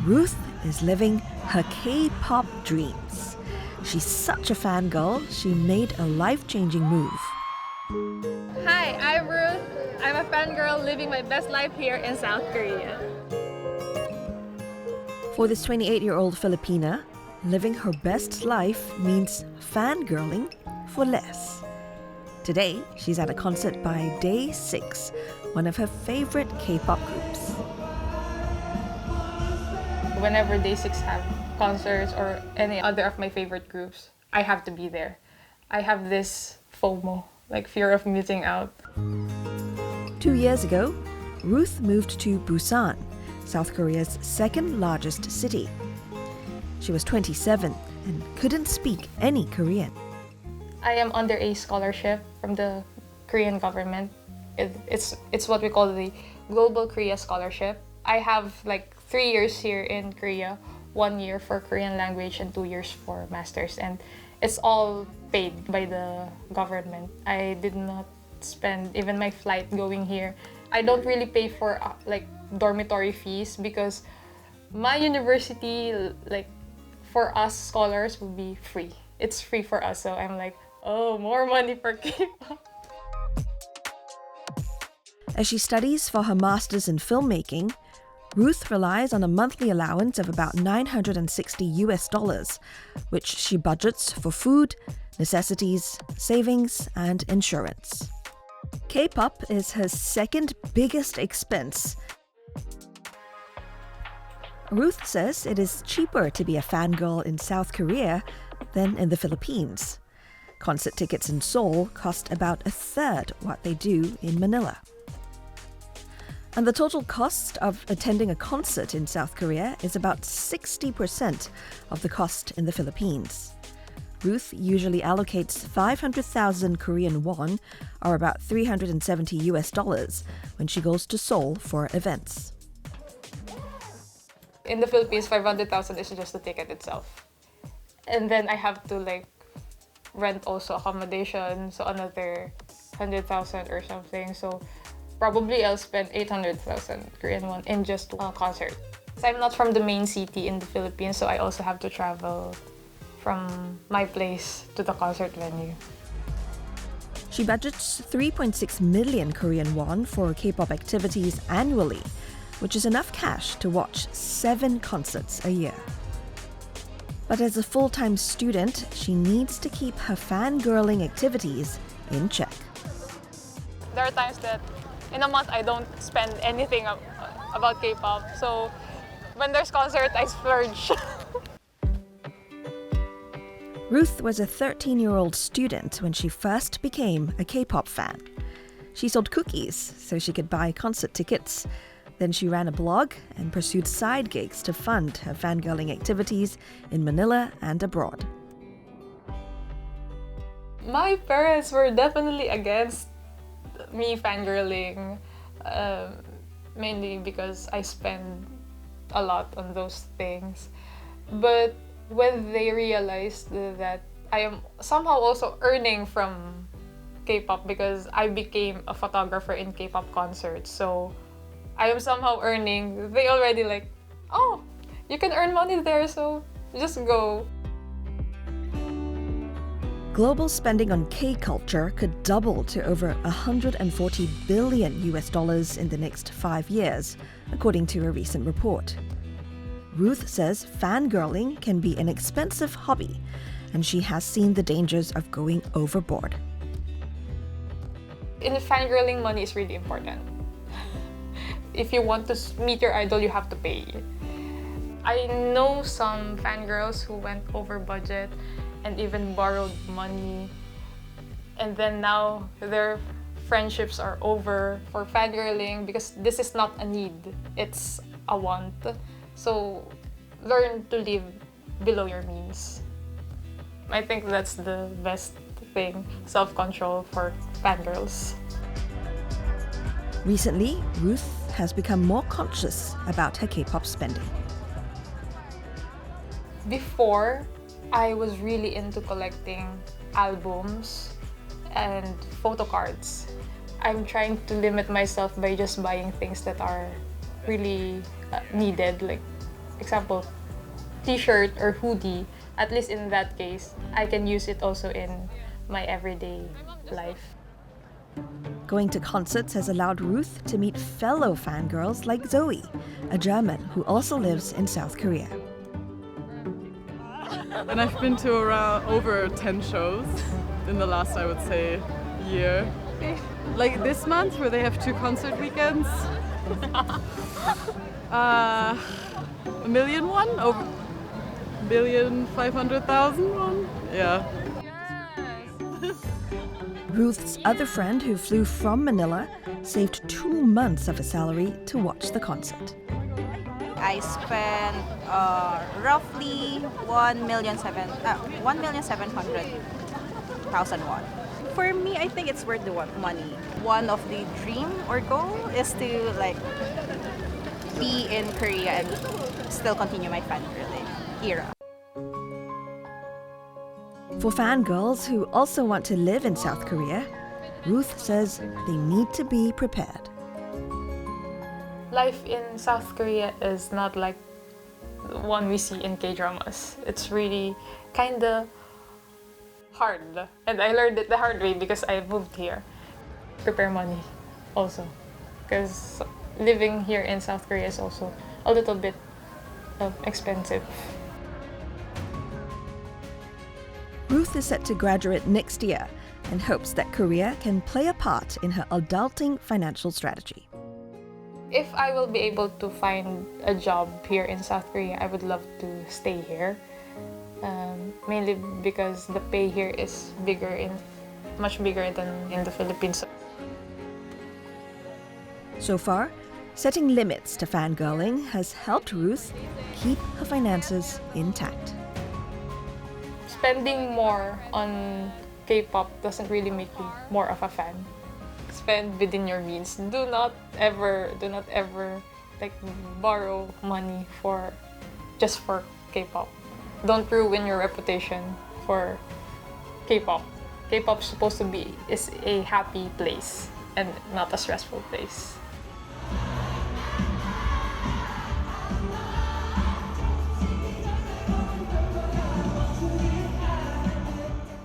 Ruth is living her K-pop dreams. She's such a fangirl, she made a life-changing move. Hi, I'm Ruth. I'm a fangirl living my best life here in South Korea. For this 28-year-old Filipina, living her best life means fangirling for less. Today, she's at a concert by Day 6, one of her favorite K-pop groups. Whenever Day 6 have concerts or any other of my favorite groups, I have to be there. I have this FOMO, like fear of missing out. 2 years ago, Ruth moved to Busan, South Korea's second largest city. She was 27 and couldn't speak any Korean. I am under a scholarship from the Korean government. It's what we call the Global Korea Scholarship. I have like 3 years here in Korea, 1 year for Korean language and 2 years for masters, and it's all paid by the government. I did not spend even my flight going here. I don't really pay for like dormitory fees because my university, like for us scholars, will be free. It's free for us, so I'm like, oh, more money for K-pop. As she studies for her master's in filmmaking, Ruth relies on a monthly allowance of about $960, which she budgets for food, necessities, savings, and insurance. K-pop is her second biggest expense. Ruth says it is cheaper to be a fangirl in South Korea than in the Philippines. Concert tickets in Seoul cost about a third what they do in Manila. And the total cost of attending a concert in South Korea is about 60% of the cost in the Philippines. Ruth usually allocates 500,000 Korean won, or about $370 when she goes to Seoul for events. In the Philippines, 500,000 is just the ticket itself. And then I have to like rent also accommodation, so another 100,000 or something. So probably I'll spend 800,000 Korean won in just a concert. So I'm not from the main city in the Philippines, so I also have to travel from my place to the concert venue. She budgets 3.6 million Korean won for K-pop activities annually, which is enough cash to watch 7 concerts a year. But as a full-time student, she needs to keep her fangirling activities in check. There are times that in a month I don't spend anything about K-pop, so when there's concert, I splurge. Ruth was a 13-year-old student when she first became a K-pop fan. She sold cookies so she could buy concert tickets. Then she ran a blog and pursued side gigs to fund her fangirling activities in Manila and abroad. My parents were definitely against me fangirling, mainly because I spend a lot on those things. But when they realized that I am somehow also earning from K-pop because I became a photographer in K-pop concerts, so I am somehow earning, they already like, oh, you can earn money there, so just go. Global spending on K-culture could double to over $140 billion in the next 5 years, according to a recent report. Ruth says fangirling can be an expensive hobby, and she has seen the dangers of going overboard. In fangirling, money is really important. If you want to meet your idol, you have to pay. I know some fangirls who went over budget and even borrowed money, and then now their friendships are over for fangirling because this is not a need, it's a want. So learn to live below your means. I think that's the best thing, self-control for fangirls. Recently, Ruth has become more conscious about her K-pop spending. Before, I was really into collecting albums and photo cards. I'm trying to limit myself by just buying things that are really needed, like example, t-shirt or hoodie, at least in that case, I can use it also in my everyday life. Going to concerts has allowed Ruth to meet fellow fangirls like Zoe, a German who also lives in South Korea. And I've been to around over 10 shows in the last, I would say, year. Like this month where they have 2 concert weekends. A million one? Over 1,500,000 one? Yeah. Ruth's other friend who flew from Manila saved 2 months of her salary to watch the concert. I spent roughly 1,700,000 won. For me, I think it's worth the money. One of the dream or goal is to be in Korea and still continue my fangirl era. For fangirls who also want to live in South Korea, Ruth says they need to be prepared. Life in South Korea is not like the one we see in K-dramas. It's really kinda hard. And I learned it the hard way because I moved here. Prepare money also. Because living here in South Korea is also a little bit expensive. Ruth is set to graduate next year and hopes that Korea can play a part in her adulting financial strategy. If I will be able to find a job here in South Korea, I would love to stay here. Mainly because the pay here is much bigger than in the Philippines. So far, setting limits to fangirling has helped Ruth keep her finances intact. Spending more on K-pop doesn't really make you more of a fan. Spend within your means. Do not ever like borrow money just for K-pop. Don't ruin your reputation for K-pop. K-pop is supposed to be a happy place and not a stressful place.